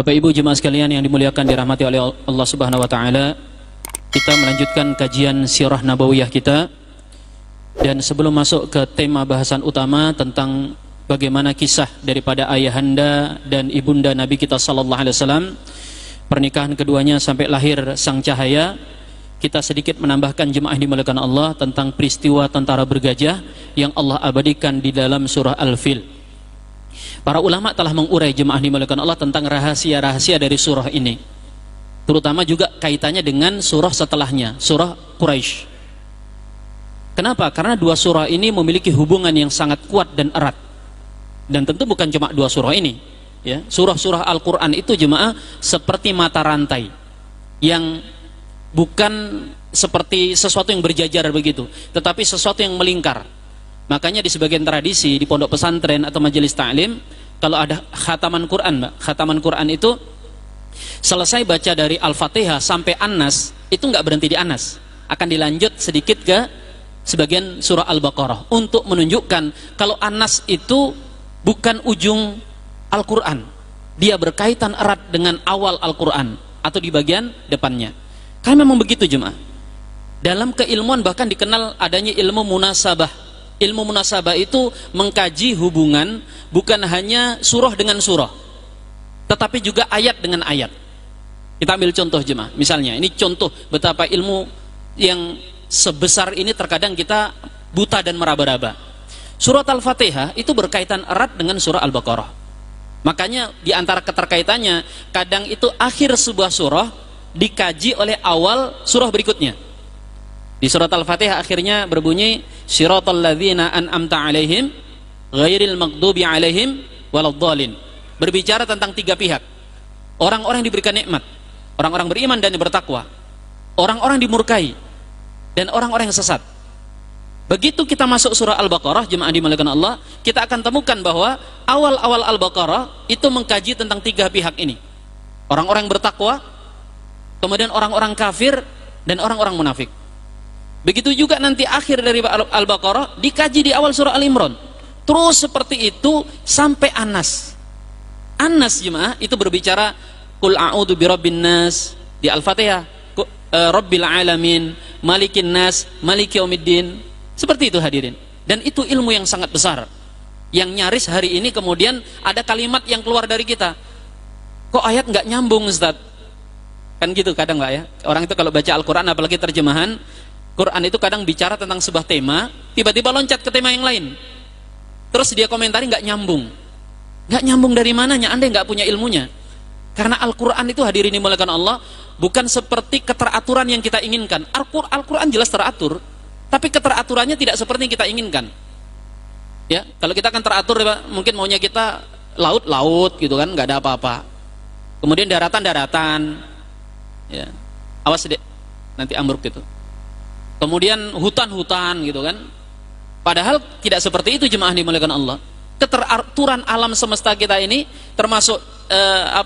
Bapak Ibu jemaah sekalian yang dimuliakan dirahmati oleh Allah Subhanahu wa taala, kita melanjutkan kajian sirah nabawiyah kita. Dan sebelum masuk ke tema bahasan utama tentang bagaimana kisah daripada ayahanda dan ibunda Nabi kita sallallahu alaihi wasallam, pernikahan keduanya sampai lahir sang cahaya, kita sedikit menambahkan jemaah yang dimuliakan Allah tentang peristiwa tentara bergajah yang Allah abadikan di dalam surah Al-Fil. Para ulama telah mengurai jemaah dimuliakan Allah tentang rahasia-rahasia dari surah ini, terutama juga kaitannya dengan surah setelahnya, surah Quraisy. Kenapa? Karena dua surah ini memiliki hubungan yang sangat kuat dan erat. Dan tentu bukan cuma dua surah ini, ya. Surah-surah Al-Quran itu jemaah seperti mata rantai, yang bukan seperti sesuatu yang berjajar begitu, tetapi sesuatu yang melingkar. Makanya di sebagian tradisi di pondok pesantren atau majelis ta'lim, kalau ada khataman Quran, khataman Quran itu selesai baca dari Al-Fatihah sampai An-Nas, itu nggak berhenti di An-Nas, akan dilanjut sedikit ke sebagian surah Al-Baqarah untuk menunjukkan kalau An-Nas itu bukan ujung Al-Quran, dia berkaitan erat dengan awal Al-Quran atau di bagian depannya. Karena memang begitu jemaah. Dalam keilmuan bahkan dikenal adanya ilmu munasabah. Ilmu munasabah itu mengkaji hubungan bukan hanya surah dengan surah, tetapi juga ayat dengan ayat. Kita ambil contoh jemaah, misalnya ini contoh betapa ilmu yang sebesar ini terkadang kita buta dan meraba-raba. Surat Al-Fatihah itu berkaitan erat dengan surah Al-Baqarah. Makanya di antara keterkaitannya, kadang itu akhir sebuah surah dikaji oleh awal surah berikutnya. Di surat Al-Fatihah akhirnya berbunyi Siratal ladzina an'amta alaihim ghairil maghdubi alaihim waladhdallin. Berbicara tentang tiga pihak. Orang-orang yang diberikan nikmat, orang-orang beriman dan bertakwa, orang-orang dimurkai, dan orang-orang yang sesat. Begitu kita masuk surah Al-Baqarah, jemaah dimuliakan Allah, kita akan temukan bahwa awal-awal Al-Baqarah itu mengkaji tentang tiga pihak ini. Orang-orang yang bertakwa, kemudian orang-orang kafir, dan orang-orang munafik. Begitu juga nanti akhir dari Al-Baqarah dikaji di awal surah Al-Imran. Terus seperti itu sampai An-Nas. An-Nas jemaah itu berbicara Qul a'udzu birabbin nas di Al-Fatihah, Rabbil alamin, Malikin nas, Maliki yaumiddin. Seperti itu hadirin. Dan itu ilmu yang sangat besar. Yang nyaris hari ini kemudian ada kalimat yang keluar dari kita. Kok ayat nggak nyambung Ustaz? Kan gitu kadang lah ya. Orang itu kalau baca Al-Quran apalagi terjemahan Quran itu kadang bicara tentang sebuah tema, tiba-tiba loncat ke tema yang lain. Terus dia komentari nggak nyambung. Nggak nyambung dari mananya? Anda nggak punya ilmunya. Karena Al-Quran itu hadirin dimuliakan Allah bukan seperti keteraturan yang kita inginkan. Al-Quran jelas teratur, tapi keteraturannya tidak seperti yang kita inginkan. Ya, kalau kita akan teratur, mungkin maunya kita laut-laut gitu kan, nggak ada apa-apa. Kemudian daratan-daratan, ya, awas deh, nanti ambruk gitu. Kemudian hutan-hutan gitu kan. Padahal tidak seperti itu jemaah dimuliakan Allah. Keteraturan alam semesta kita ini termasuk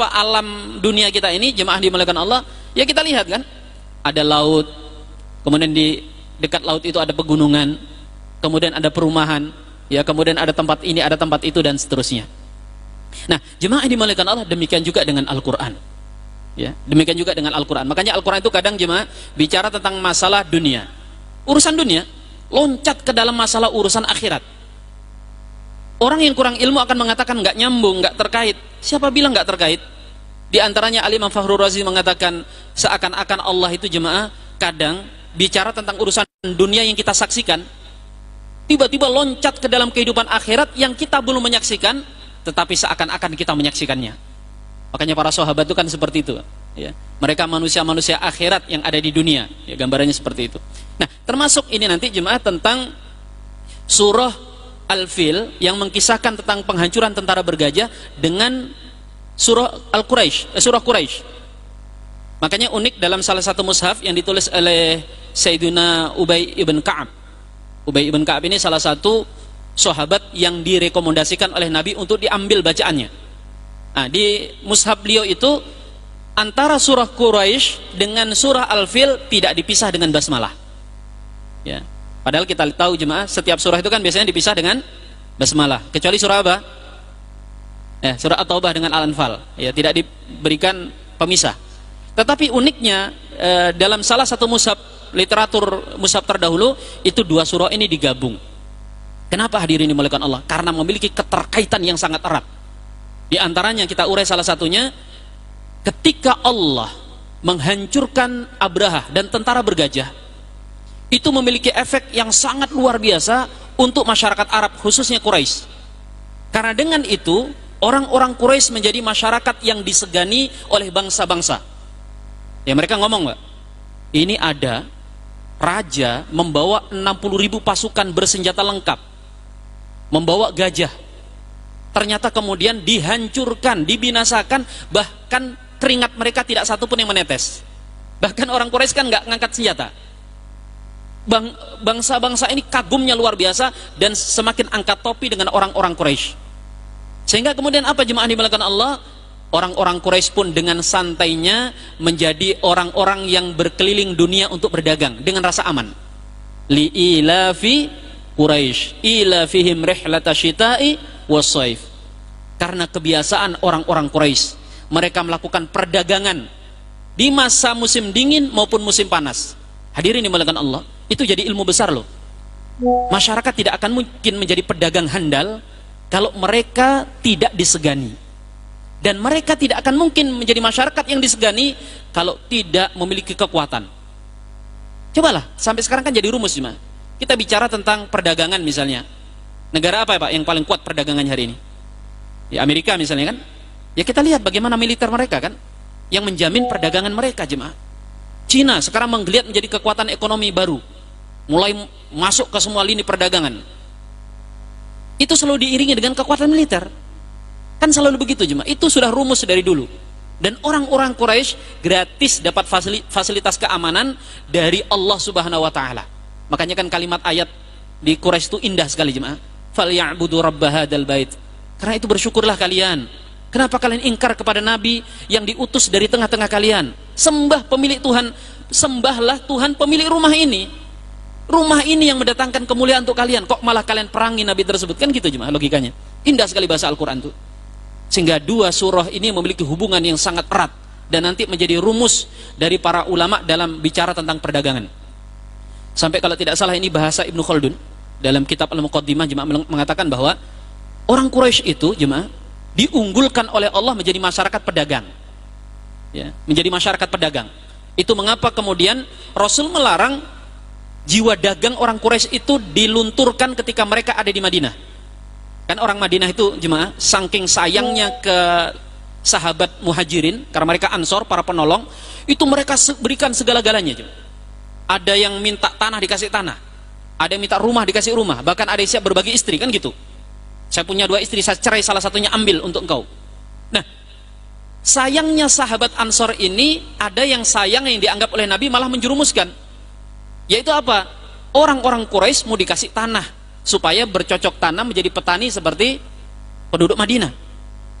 alam dunia kita ini jemaah dimuliakan Allah, ya kita lihat kan, ada laut, kemudian di dekat laut itu ada pegunungan, kemudian ada perumahan, ya, kemudian ada tempat ini, ada tempat itu, dan seterusnya. Nah, jemaah dimuliakan Allah, demikian juga dengan Al-Quran, ya, demikian juga dengan Al-Quran. Makanya Al-Quran itu kadang jemaah bicara tentang masalah dunia, urusan dunia, loncat ke dalam masalah urusan akhirat. Orang yang kurang ilmu akan mengatakan nggak nyambung, nggak terkait. Siapa bilang nggak terkait? Di antaranya Al-Imam Fakhrul Razi mengatakan seakan-akan Allah itu jemaah kadang bicara tentang urusan dunia yang kita saksikan, tiba-tiba loncat ke dalam kehidupan akhirat yang kita belum menyaksikan, tetapi seakan-akan kita menyaksikannya. Makanya para sahabat itu kan seperti itu, ya. Mereka manusia-manusia akhirat yang ada di dunia, ya, gambarannya seperti itu. Nah, termasuk ini nanti jemaah tentang surah Al-Fil yang mengkisahkan tentang penghancuran tentara bergajah dengan surah Al-Quraisy, surah Quraisy. Makanya unik dalam salah satu mushaf yang ditulis oleh Sayyidina Ubay ibn Ka'ab. Ubay ibn Ka'ab ini salah satu sahabat yang direkomendasikan oleh Nabi untuk diambil bacaannya. Nah, di mushaf beliau itu antara surah Quraisy dengan surah Al-Fil tidak dipisah dengan basmalah. Ya. Padahal kita tahu jemaah, setiap surah itu kan biasanya dipisah dengan basmalah. Kecuali surah apa? Surah At-Taubah dengan Al-Anfal, ya, tidak diberikan pemisah. Tetapi uniknya dalam salah satu mushaf, literatur mushaf terdahulu, itu dua surah ini digabung. Kenapa hadirin dimuliakan Allah? Karena memiliki keterkaitan yang sangat erat. Di antaranya kita urai salah satunya, ketika Allah menghancurkan Abraha dan tentara bergajah, itu memiliki efek yang sangat luar biasa untuk masyarakat Arab, khususnya Quraisy. Karena dengan itu orang-orang Quraisy menjadi masyarakat yang disegani oleh bangsa-bangsa. Ya, mereka ngomong, Mbak, ini ada raja membawa 60.000 pasukan bersenjata lengkap, membawa gajah. Ternyata kemudian dihancurkan, dibinasakan, bahkan keringat mereka tidak satu pun yang menetes. Bahkan orang Quraisy kan nggak ngangkat senjata. Bangsa-bangsa ini kagumnya luar biasa dan semakin angkat topi dengan orang-orang Quraisy. Sehingga kemudian apa jemaah dimuliakan Allah? Orang-orang Quraisy pun dengan santainya menjadi orang-orang yang berkeliling dunia untuk berdagang dengan rasa aman. Li ilafi Quraisy ilafihim rihlata syita'i was-shaif. Karena kebiasaan orang-orang Quraisy, mereka melakukan perdagangan di masa musim dingin maupun musim panas. Hadirin dimuliakan Allah, itu jadi ilmu besar loh. Masyarakat tidak akan mungkin menjadi pedagang handal kalau mereka tidak disegani. Dan mereka tidak akan mungkin menjadi masyarakat yang disegani kalau tidak memiliki kekuatan. Cobalah, sampai sekarang kan jadi rumus cuma. Kita bicara tentang perdagangan misalnya. Negara apa ya Pak yang paling kuat perdagangannya hari ini? Ya Amerika misalnya kan. Ya kita lihat bagaimana militer mereka kan, yang menjamin perdagangan mereka jemaah. Cina sekarang menggeliat menjadi kekuatan ekonomi baru, mulai masuk ke semua lini perdagangan. Itu selalu diiringi dengan kekuatan militer. Kan selalu begitu jemaah. Itu sudah rumus dari dulu. Dan orang-orang Quraisy gratis dapat fasilitas keamanan dari Allah Subhanahu wa taala. Makanya kan kalimat ayat di Quraisy itu indah sekali jemaah. Falyabudu rabb hadzal bait. Karena itu bersyukurlah kalian. Kenapa kalian ingkar kepada nabi yang diutus dari tengah-tengah kalian? Sembah pemilik Tuhan, sembahlah Tuhan pemilik rumah ini. Rumah ini yang mendatangkan kemuliaan untuk kalian. Kok malah kalian perangi nabi tersebut? Kan gitu jemaah logikanya. Indah sekali bahasa Al-Qur'an itu. Sehingga dua surah ini memiliki hubungan yang sangat erat dan nanti menjadi rumus dari para ulama dalam bicara tentang perdagangan. Sampai kalau tidak salah ini bahasa Ibnu Khaldun dalam kitab Al-Muqaddimah jemaah mengatakan bahwa orang Quraisy itu jemaah diunggulkan oleh Allah menjadi masyarakat pedagang. Ya, menjadi masyarakat pedagang. Itu mengapa kemudian Rasul melarang jiwa dagang orang Quraisy itu dilunturkan ketika mereka ada di Madinah. Kan orang Madinah itu jemaah saking sayangnya ke sahabat muhajirin, karena mereka ansor, para penolong, itu mereka berikan segala-galanya. Ada yang minta tanah dikasih tanah, ada yang minta rumah dikasih rumah, bahkan ada yang siap berbagi istri, kan gitu. Saya punya 2 istri, saya cerai salah satunya, ambil untuk engkau. Nah, sayangnya sahabat ansor ini, ada yang sayang yang dianggap oleh Nabi malah menjerumuskan. Yaitu apa? Orang-orang Quraisy mau dikasih tanah supaya bercocok tanam menjadi petani seperti penduduk Madinah.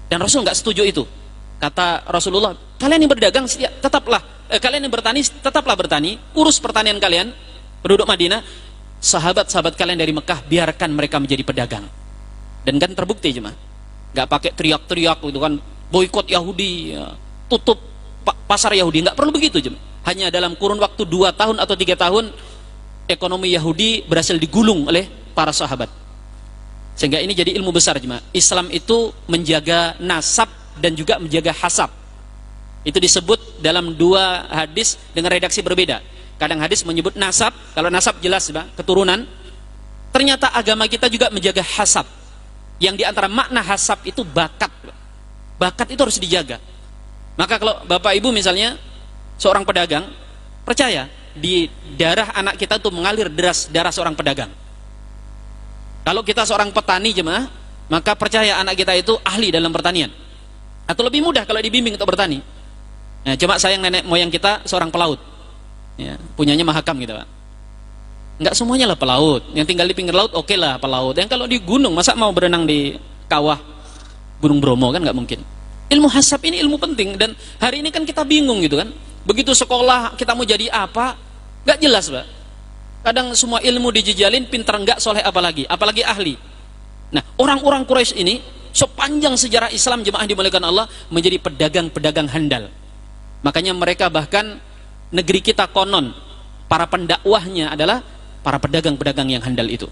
Dan Rasul nggak setuju itu. Kata Rasulullah, kalian yang berdagang tetaplah, kalian yang bertani tetaplah bertani, urus pertanian kalian, penduduk Madinah, sahabat-sahabat kalian dari Mekah biarkan mereka menjadi pedagang. Dan kan terbukti jemaah, nggak pakai teriak-teriak itu kan, boikot Yahudi, ya, tutup pasar Yahudi, nggak perlu begitu jemaah. Hanya dalam kurun waktu 2 tahun atau 3 tahun, ekonomi Yahudi berhasil digulung oleh para sahabat. Sehingga ini jadi ilmu besar jemaah. Islam itu menjaga nasab dan juga menjaga hasab. Itu disebut dalam 2 hadis dengan redaksi berbeda. Kadang hadis menyebut nasab, kalau nasab jelas jemaah, keturunan. Ternyata agama kita juga menjaga hasab. Yang diantara makna hasab itu bakat. Bakat itu harus dijaga. Maka kalau bapak ibu misalnya seorang pedagang, percaya di darah anak kita itu mengalir deras darah seorang pedagang. Kalau kita seorang petani jemaah, maka percaya anak kita itu ahli dalam pertanian. Atau lebih mudah kalau dibimbing untuk bertani. Nah, cuma sayang nenek moyang kita seorang pelaut. Ya, punyanya mahakam gitu Pak. Enggak semuanya lah pelaut. Yang tinggal di pinggir laut oke lah pelaut. Yang kalau di gunung masa mau berenang di kawah Gunung Bromo kan nggak mungkin. Ilmu hasab ini ilmu penting dan hari ini kan kita bingung gitu kan. Begitu sekolah kita mau jadi apa? Nggak jelas Pak. Kadang semua ilmu dijejalin, pintar enggak, soleh apalagi ahli. Nah, orang-orang Quraisy ini sepanjang sejarah Islam jemaah dimuliakan Allah menjadi pedagang-pedagang handal. Makanya mereka bahkan negeri kita konon para pendakwahnya adalah para pedagang-pedagang yang handal itu.